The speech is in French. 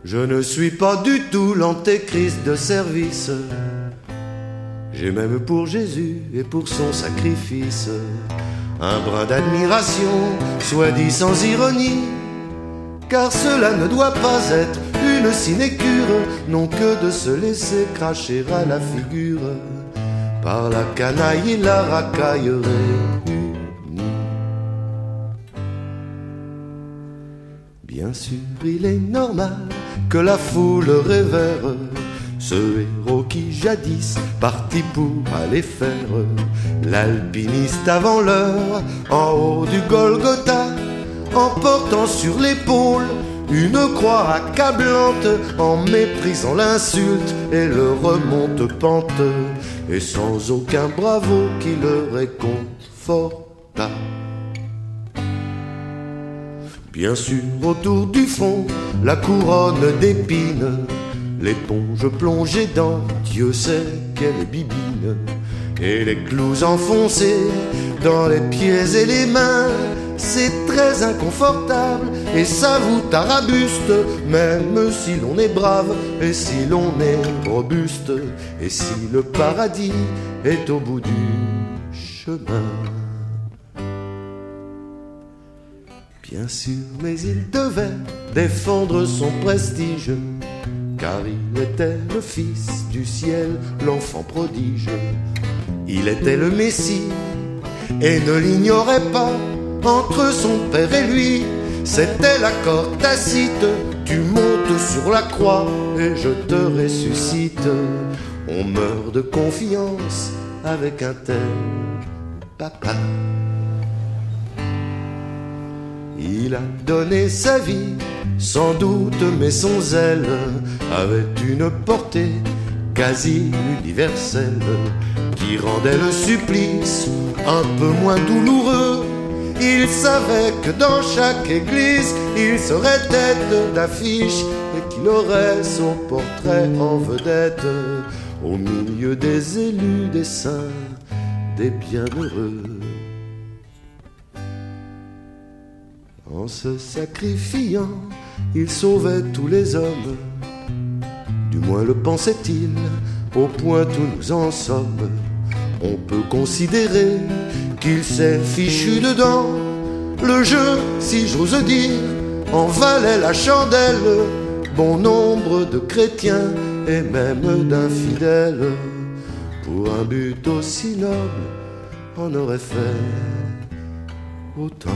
Je ne suis pas du tout l'antéchrist de service. J'ai même pour Jésus et pour son sacrifice un brin d'admiration, soit dit sans ironie, car cela ne doit pas être une sinécure, non que de se laisser cracher à la figure par la canaille et la racaillerie unie. Bien sûr, il est normal que la foule révère ce héros qui jadis partit pour aller faire l'alpiniste avant l'heure en haut du Golgotha, en portant sur l'épaule une croix accablante, en méprisant l'insulte et le remonte-pente, et sans aucun bravo qui le réconforta. Bien sûr, autour du fond, la couronne d'épines, l'éponge plongée dans Dieu sait quelle bibine, et les clous enfoncés dans les pieds et les mains. C'est très inconfortable et ça vous tarabuste, même si l'on est brave et si l'on est robuste, et si le paradis est au bout du chemin. Bien sûr, mais il devait défendre son prestige, car il était le fils du ciel, l'enfant prodige. Il était le Messie et ne l'ignorait pas. Entre son père et lui, c'était l'accord tacite. Tu montes sur la croix et je te ressuscite. On meurt de confiance avec un tel papa. Il a donné sa vie, sans doute, mais son zèle avait une portée quasi universelle qui rendait le supplice un peu moins douloureux. Il savait que dans chaque église il serait tête d'affiche et qu'il aurait son portrait en vedette au milieu des élus, des saints, des bienheureux. En se sacrifiant, il sauvait tous les hommes, du moins le pensait-il, au point où nous en sommes. On peut considérer qu'il s'est fichu dedans. Le jeu, si j'ose dire, en valait la chandelle. Bon nombre de chrétiens et même d'infidèles, pour un but aussi noble, en aurait fait autant.